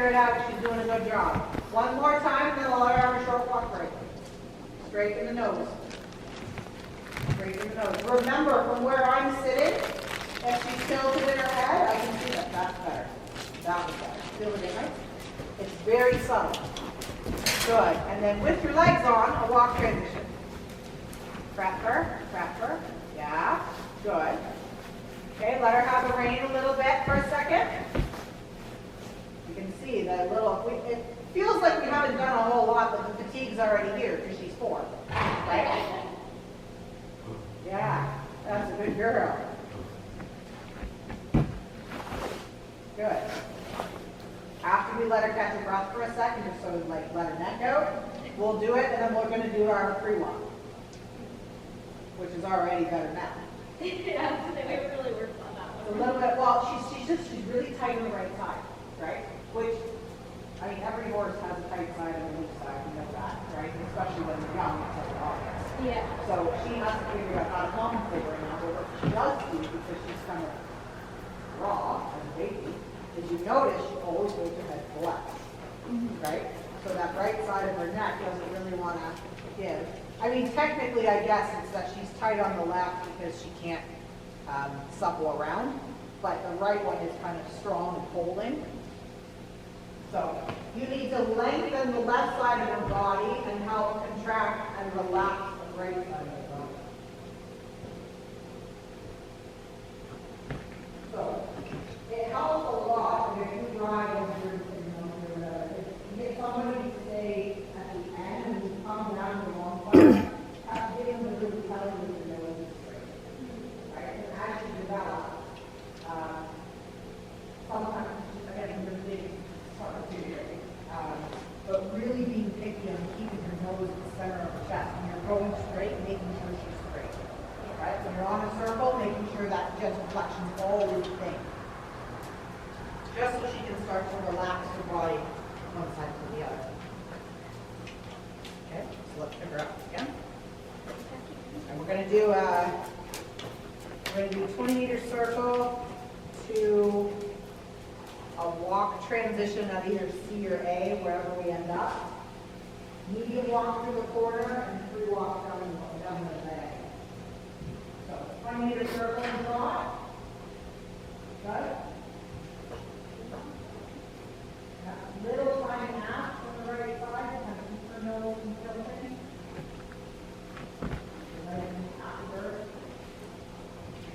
figure it out. She's doing a good job. One more time, and then I'll let her have a short walk break. Straight in the nose. Straight in the nose. Remember, from where I'm sitting, if she's tilted in her head, I can see that. That's better. That was better. Feel it in, right? It's very subtle. Good. And then with your legs on, a walk transition. Prep her. Yeah. Good. Okay, let her have the rein a little bit for a second. You can see that it feels like we haven't done a whole lot, but the fatigue's already here because she's 4. Right? Yeah, that's a good girl. Good. After we let her catch her breath for a second, just so we let her neck out, we'll do it, and then we're going to do our free walk, which is already better now. Yeah, we really worked on that one. A little bit. Well, she's really tight on the right side, right? Which, I mean, every horse has a tight side and a weak side. We know that, right? Especially when they're young, it's like obvious. Yeah. So she has to figure out how to compensate right now. But what she does do, because she's kind of raw as a baby, is you notice she always goes her head to the left, right? So that right side of her neck doesn't really want to give. I mean, technically, I guess it's that she's tight on the left because she can't supple around, but the right one is kind of strong and holding. So you need to lengthen the left side of your body and help contract and relax the right side of your body. So it helps a lot if you drive over if you get somebody to stay at the end and you come down to one part, giving them the good telling you to know it's straight. Right? And as you develop, sometimes, again, the big part of theory, but really being picky on keeping your nose at the center of the chest. When you're going straight, making sure she's straight. Right? When you're on a circle, making sure that genuflection is always thing. Just so she can start to relax her body one side to the other. Okay, so let's pick her up again. And we're going to do a 20-meter circle to a walk transition at either C or A, wherever we end up. Medium walk through the corner and free walk down the leg. So 20-meter circle and draw. Good. Little fine half on the right side, kind of keep her nose and tilting. Let it after.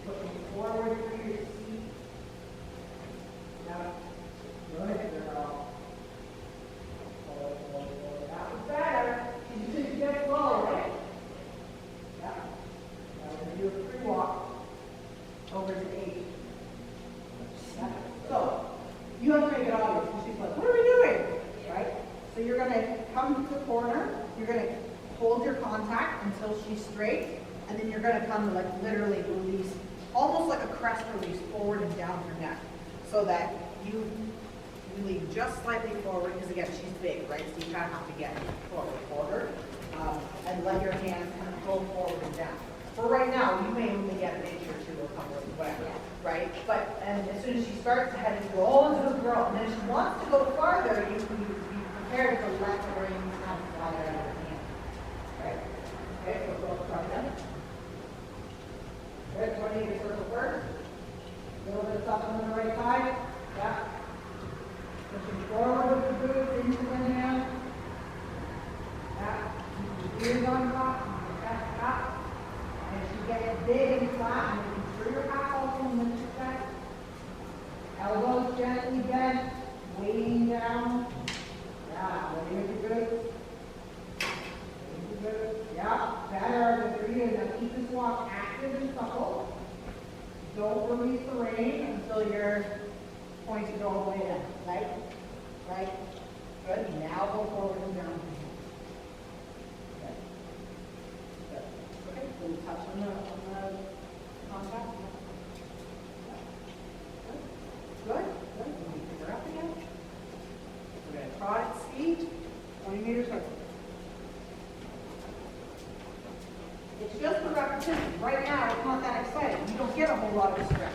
Pushing forward through your seat. Now, good girl. That was better. You just get slow, right? Yeah. Now we're going to do a free walk over to 8. Yeah. So, you have to make it obvious. She's like, what are we doing? Right? So you're going to come to the corner. You're going to hold your contact until she's straight. And then you're going to come like literally release, almost like a crest release forward and down her neck. So that you lean just slightly forward, because again, she's big, right? So you kind of have to get forward. And let your hands kind of go forward and down. For right now, you may only get an inch or 2 or something, whatever, right? But and as soon as she starts to head into oh, this is a girl, and then if she wants to go farther, you can be prepared to let the reins kind of fly out of your hand. Right? Okay, so go from them. Good, 20 to circle first. A little bit of stuff on the right side. Yeah. Pushing forward with the boots into the hand. Yeah. Keep your ears on top, keep your chest up. And as you get big and flat, and you can through your back also and lift your chest. Elbows gently bent, weighing down. Yeah, ready with your boots. Yeah, better with 3 and now keep this walk active and supple. Don't release the rein until you're pointed all the way down. Right? Right? Good. Now go forward and down. Good. Good. Okay, so we touch on the contact. Good. Good. Good. Let me pick her up again. We're going to trot at speed, 20 meters circle. It's just for repetition. Right now, it's not that exciting. You don't get a whole lot of stretch.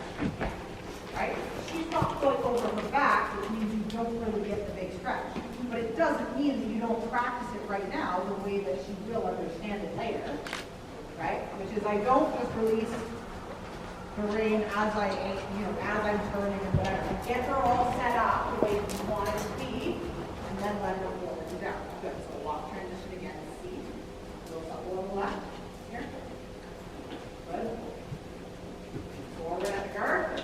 Right? She's not quite over her back, which means you don't really get the big stretch. But it doesn't mean that you don't practice it right now the way that she will understand it later, right? Which is I don't just release the rein as as I'm turning and whatever. I get her all set up the way you want it to be, and then let her roll it down. Good. So walk transition again. See, goes up a little left here. Good. Forward at the guard.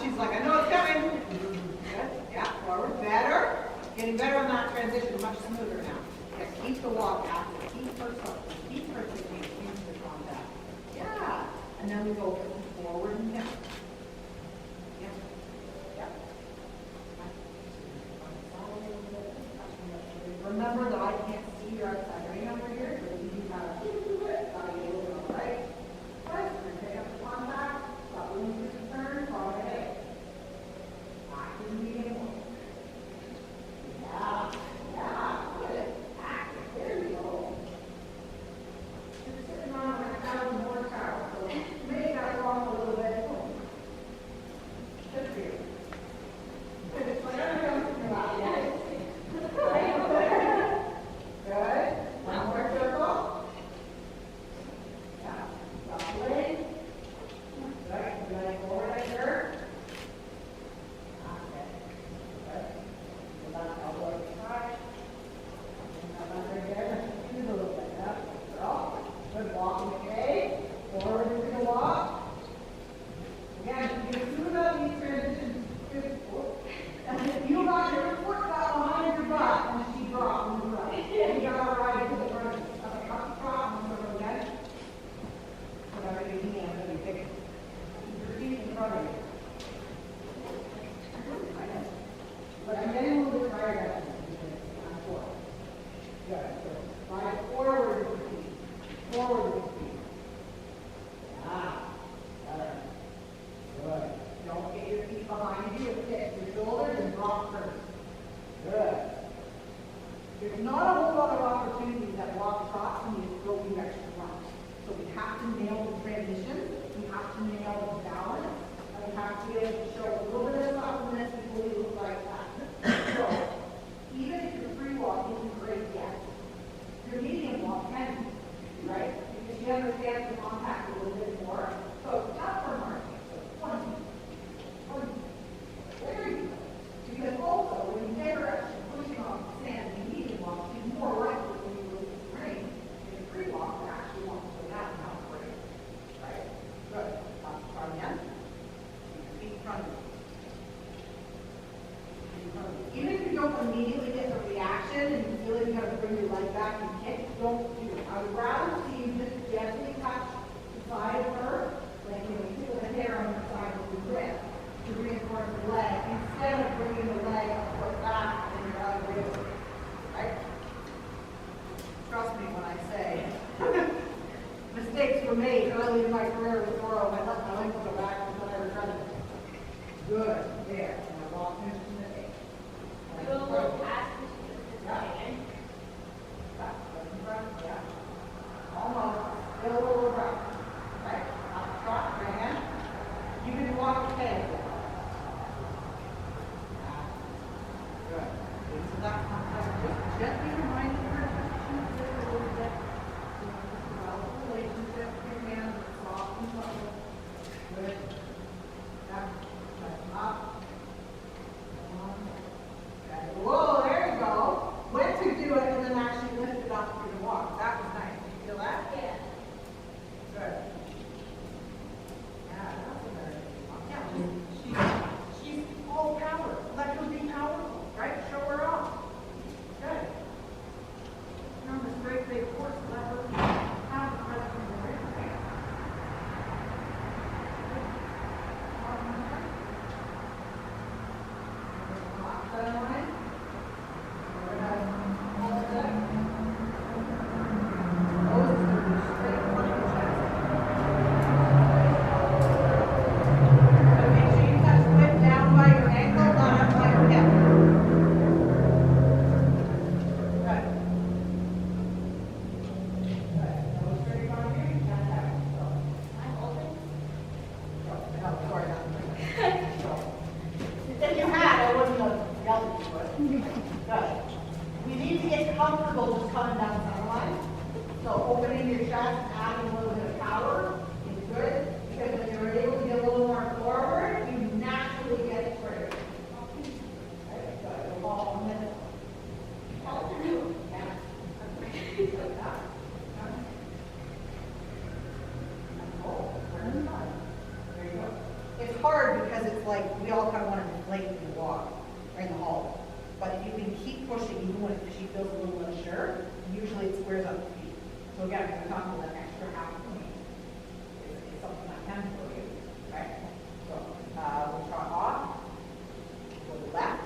She's like, I know it's coming. Good. Yeah. Forward. Better. Getting better on that transition. Much smoother now. Yeah. Keep the walk active. Keep her something. Keep her thinking. Keep the contact. Yeah. And then we go forward and down. Yeah. Yeah. Remember that I can't see your outside ring over here, so you do have to do it. Got to get a little bit right. First, we're going to take up the contact. Stop moving to turn. Follow ahead. Back to the medium one. Yeah. Yeah. Good. Active. There you go. Just sitting on like 1,000 horsepower. So make that walk a little bit. Good for you. Good. It's whatever you're thinking about. Yeah. Good. One more circle. Yeah. Stop the leg. Good. Going forward like her. Okay. Good. The left elbow to the side. And up under here. Use a little bit. Yeah. Girl. Good walking. Okay. Forward into the walk. Again, you can do about these transitions. Good. If you got your foot got behind your butt and she dropped on the right, you got to ride into the front. Okay, up drop and go again. Whatever you can, but you pick it. Keep your feet in front of you. But I'm getting a little bit tired of it because I'm forward. Good. So ride forward with your feet. Forward with your feet. Ah. Better. Good. Don't get your feet behind you. Hit your shoulders and drop first. Good. There's not a whole lot of opportunities that walk trots and you go the extra run. So we have to nail the transition. We have to nail the balance. And we have to be able to show a little bit of suppleness before we look like that. So even if your free walk isn't great yet, your medium walk can be, right? Because you understand the contact a little bit more. So that's for marking. So 20. There you go. Because also, when you get her actually pushing off the sand and medium walk, she's more likely when you release the rein in a free walk to actually want to go down and not break. Right? Good. Try again. Keep in front of you. Even if you don't immediately get the reaction and you feel like you got to bring your leg back and kick, don't do it. I would rather see you just gently touch the side of her, like you feel the hair on the side of the grip, to reinforce the leg instead of bringing the leg a foot back and your other rib. Right? Trust me when I say mistakes were made early in my career with Doro. I let my ankle go back and what I regretted. Good. There. And I walked into the eight. Do a little pass between the hand. Back. In front. Yeah. Almost. Still a little right. Right? Up front. Right hand. You can walk the head. Good. Into that contact. Just gently reminding her to shoot this a little bit. Develop a relationship with your hands. Soft and subtle. Good. Yeah. Up. Okay. Whoa, there you go. When to do it and then actually lift it up through the walk. That was nice. Did you feel that? Yeah. Good. Yeah, that's a very good one. Yeah, she's all power. Let her be powerful, right? Show her off. Good. We need to get comfortable just coming down the center line. So opening your chest, adding a little bit of power is good, because when you're able to get a little more forward, you naturally get straighter. Right, so you'll fall in the middle. It's hard because it's like we all kind of want to inflate in the walk or in the hall. But if you can keep pushing even when she feels a little unsure, usually it squares up the feet. So again, we're talking about an extra half point. It's something I can for you, right? So we'll trot off, go to the left,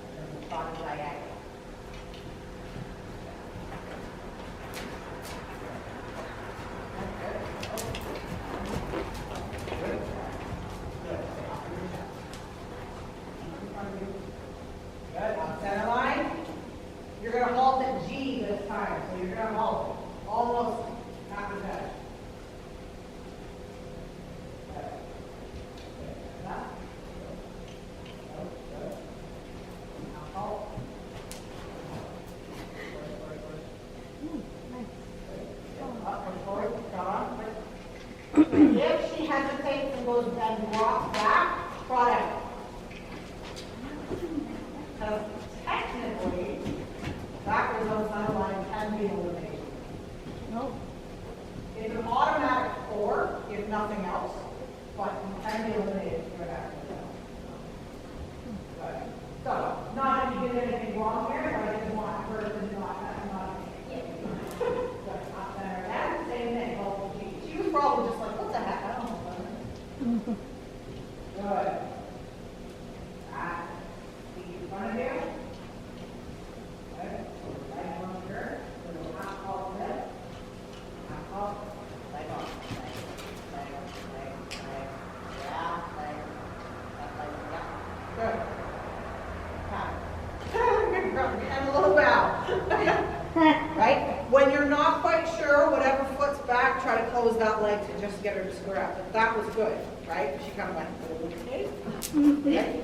and then we'll trot a diagonal. Good. On center line. You're going to halt at G this time. So you're going to halt almost at the touch. Good. Now halt. Up and forward. Come. If she hesitates and goes and walks back, trot out. Because technically, backwards on center line can be an elimination. No. It's an automatic 4, if nothing else, but you can be eliminated for that. Good. So, not that you did anything wrong here, but I just want her to not, that's not a Good. Up center again, same thing. Well, she was probably just like, what the heck? I don't know. Good. In front of you. Okay. Right on here. A little half halt lip. Half halt. Leg on. Leg. Yeah. Leg. That leg. Yeah. Good. Good girl. And a little bow. Right? When you're not quite sure, whatever foot's back, try to close that leg to just get her to square up. But that was good, right? She kind of went, okay. Right?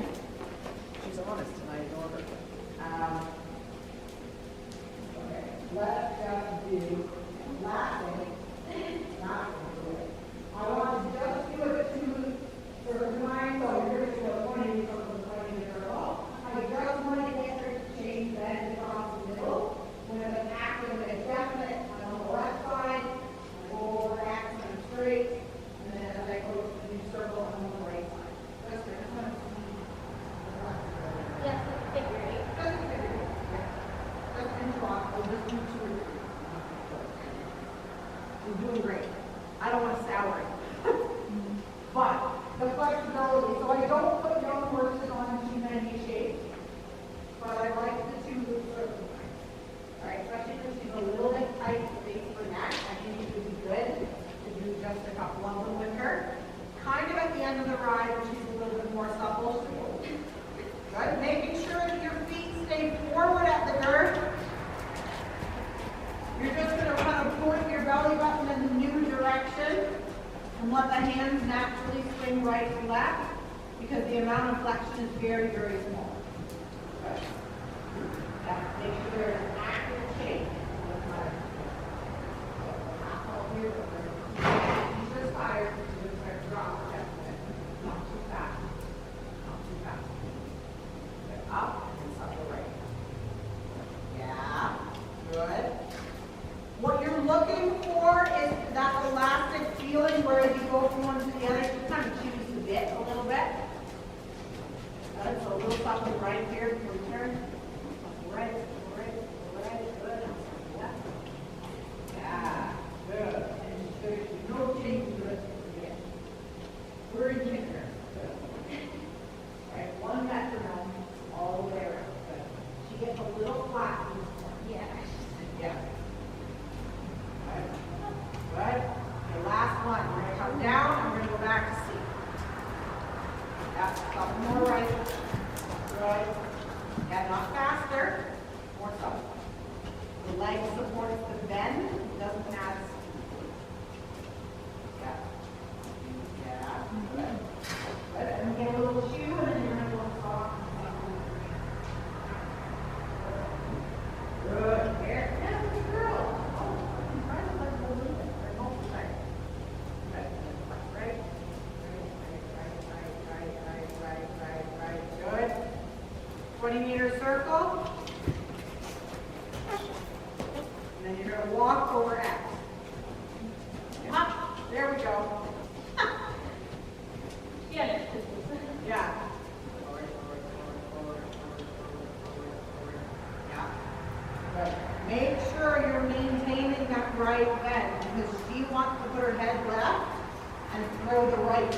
She's honest tonight, ignore her. Okay, let's just do last thing. I want to just do it to sort of mind, so you're going to do a 20 from the 20 interval. I just want to get her to change bend across the middle with an active and a definite on the left side, I go over X and straight, and then as I go to the new circle, I'm on the right side. That's good. Yes, it's figure eight. Just interlock, I'll just do 2 or 3. You're doing great. I don't want to sour it. But the flexibility, so I don't put young horses on too many shapes, but I like the 2 loop circle lines. All right, especially if she's a little bit tight space for neck, I think it would be good to do just a couple of them with her. Kind of at the end of the ride, when she's a little bit more supple. Good. Making sure that your feet stay forward at the girth. You're just going to kind of point your belly button in the new direction and let the hands naturally swing right and left because the amount of flexion is very, very small. Good. Yeah, make sure there's an active shape. He's just tired. He's just going to drop. Not too fast. Not too fast. Up and supple right. Yeah, good. What you're looking for is that elastic feeling where as you go from one to the other, you kind of choose the bit a little bit. Good, so a little supple right here before you turn. Supple right, good. Yeah, good. And there's no change to it. We're in kicker. Right, 1 metronome all the way around. Good. She gets a little flat. Yeah. Yeah. Right. Good. Okay, last one. We're going to come down and we're going to go back to C. Yeah, couple more right. Good. Yeah, not faster. More supple. The leg supports the bend. It doesn't add. Yeah. Yeah. Good. Good. And get a little chew and then you're going to go soft and 20-meter circle. And then you're going to walk over X. Up. There we go. Yeah. Yeah. Yeah. Good. Make sure you're maintaining that right bend because she wants to put her head left and throw the right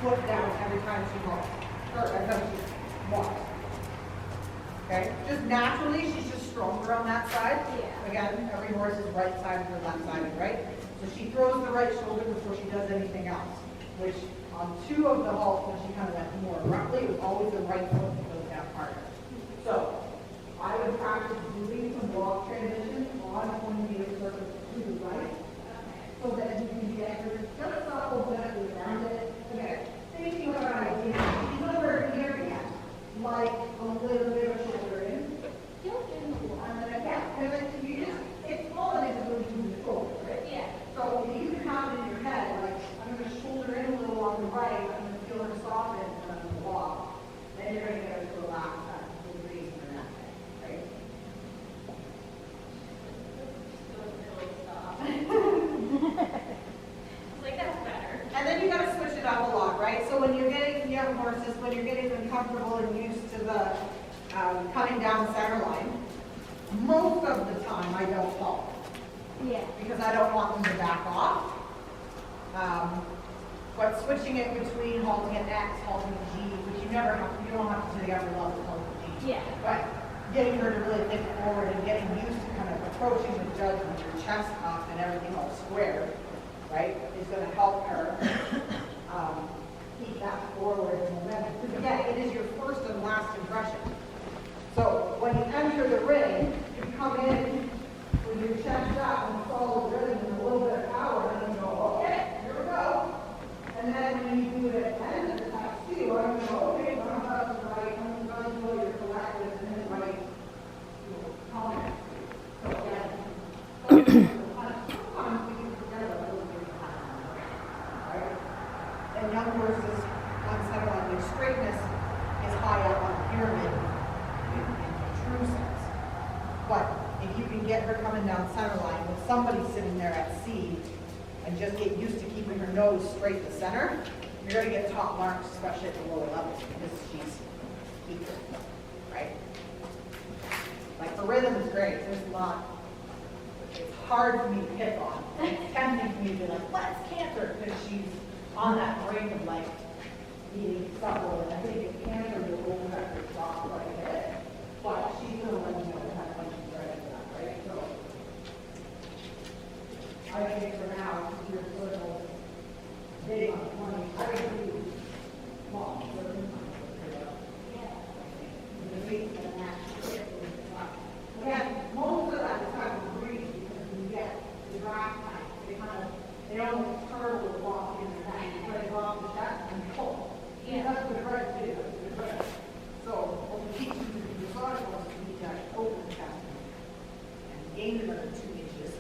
foot down every time she walks. Or every time she walks. Okay? Just naturally, she's just stronger on that side. Yeah. Again, every horse is right side or left side, right? So she throws the right shoulder before she does anything else, which on 2 of the halts when she kind of went more abruptly, it was always the right foot that goes down harder. So I would practice doing some walk transitions on 20-meter circles to the right, so that you can get her just up a bit around it. Okay, thinking about it, she's over here yet, like a little bit of shoulder in. And then again, and then you just, it's all it is really to the shoulder, right? Yeah. So if you can have it in your head, like, I'm going to shoulder in a little on the right, I'm going to feel her soften, and I'm going to walk. Then you're going to get her to relax that whole reason or that thing, right? Like that's better. And then you got to switch it up a lot, right? So when you're getting young horses, when you're getting them comfortable and used to the coming down center line, most of the time I don't halt. Yeah. Because I don't want them to back off. But switching it between halting at X, halting at G, which you never have, you don't have to do the upper level of halting G. Yeah. But getting her to really think forward and getting used to kind of approaching the judge with your chest up and everything all square, right, is going to help her keep that forward momentum. Because again, it is your first and last impression. So when you enter the ring, you come in with your chest up and follow the rhythm and a little bit of power, and then you go, okay, here we go. And then when you do it at the end of the time too, I'm going to go, okay, I'm about to right, I'm going to go your collective and then right, comment. So again, sometimes we can forget about a little bit of time, right? And young horses on center line, their straightness is high up on the pyramid in true sense. But if you can get her coming down center line with somebody sitting there at C and just get used to keeping her nose straight to center, you're going to get top marks, especially at the lower levels, because she's eager, right? Like the rhythm is great. There's not, it's hard for me to pick on. It's tempting for me to be like, let's canter, because she's on that brink of like eating supple, and I think if canter will hold her soft quite a bit, but she's going to let you know how much she's ready for that, right? So I think for now, you're sort of big on 20, I think you small, so again, most of that is kind of breathe because when you get the draft time, they don't turtle or walk in their neck. You try to go off the chest and pull. Yeah. That's what the right to do. That's good right. So what we teach you to do the dressage was you need to actually open the chest and gain another 2 inches.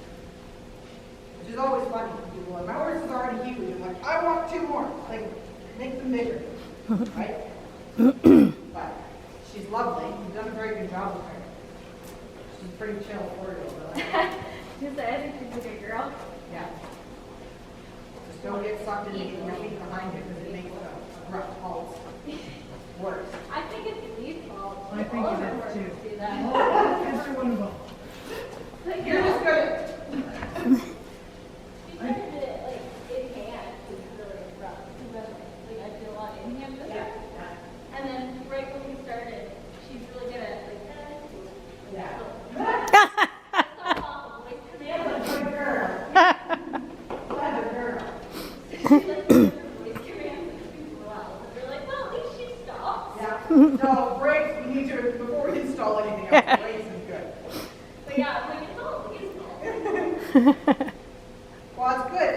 Which is always funny when people are like, my horse is already huge. I'm like, I want 2 more. Like, make them bigger. Right? But she's lovely. You've done a very good job with her. She's pretty chill for you. Just I think she's a good girl. Yeah. Just don't get sucked into getting your feet behind you because it makes the rough pulse worse. I think it's Lee's fault. I think All it of is, our too. horses do that. Every one of them. Like, You're just good. she started it like in hand, which is really rough. Because like I did a lot in hand with her. And then right when we started, she's really good at like Yeah. Stop off, like command. Good girl. Clever girl. She like voice commands like super well. So we're like, well, at least she stops. Yeah. No, brakes, we need to, before we install anything else, brakes is good. But yeah, I'm like, it's all reasonable. Well, it's good.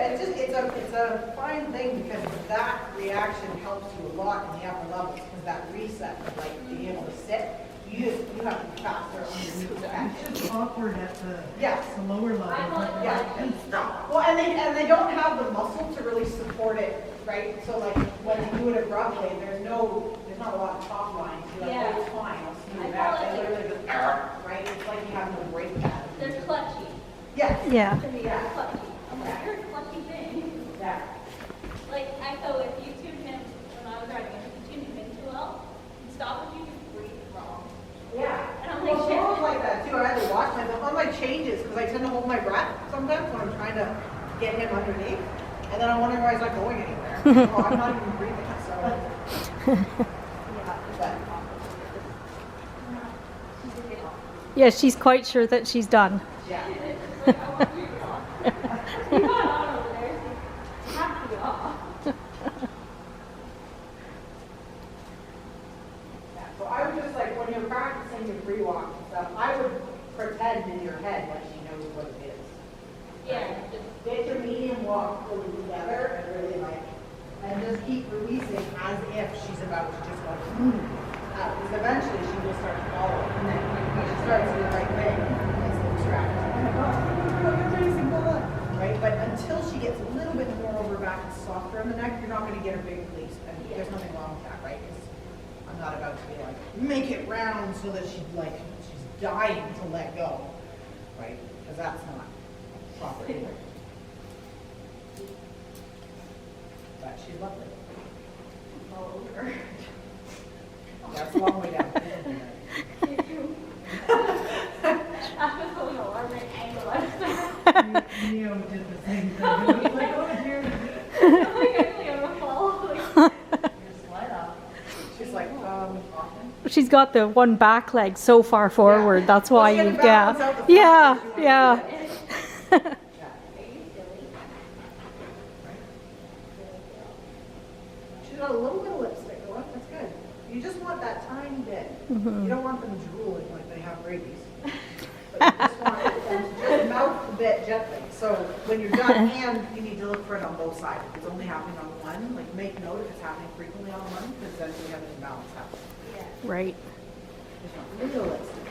It's a fine thing because that reaction helps you a lot in the upper levels because that reset of like being able to sit, you have to be faster underneath the action. It's just awkward at Yes. the lower level. I call it but- Yeah. and stop. Well, and they don't have the muscle to really support it, right? So like when you do it abruptly, there's not a lot of top line. You're like, Yeah. oh, it's fine, I'll smooth Yeah. To me, I'm clutchy. I'm like, you're a clutchy thing. Yeah. Like, so if you tuned him, when I was riding him, if you tuned him in too well, he'd stop if you just breathe wrong. Yeah. And I'm Well, like, girls shit. like that too. I had to watch myself on my changes because I tend to hold my breath sometimes when I'm trying to get him underneath. And then I'm wondering why he's not going anywhere. Oh, I'm not even breathing, so. But, Yeah, she's quite sure that she's done. yeah. Like, I want you to off. He's not on over there, so you have to be off. Yeah, so I would just like, when you're practicing your free walk and stuff, I would pretend in your head like she knows what it is. Yeah, just Get your medium walk really together and really like, and just keep releasing as if she's about to just like, because eventually she will start to follow. And then when she starts to do the right thing, it's the distraction. Right? But until she gets a little bit more over her back and softer in the neck, you're not going to get her big release. And there's nothing wrong with that, right? 'Cause I'm not about to be like, make it round so that she's dying to let go, right? Because that's not proper either. But she's lovely. all over. That's a long way down. That was an alarming angle. I'm Neo did the same thing. He's like, oh, here. like, I'm gonna fall. Like, She's like, often. She's got the one back leg so far forward. That's why Well, she you, had to balance out the front yeah, if she yeah. wanted to do it. She's got a little bit of lipstick going. That's good. You just want that tiny bit. You don't want them drooling like they have rabies. But you just want them to just mouth the bit gently. So when you're done, and you need to look for it on both sides. If it's only happening on one, like make note if it's happening frequently on one, because then we have an imbalance happening. Right. Just want real lipstick.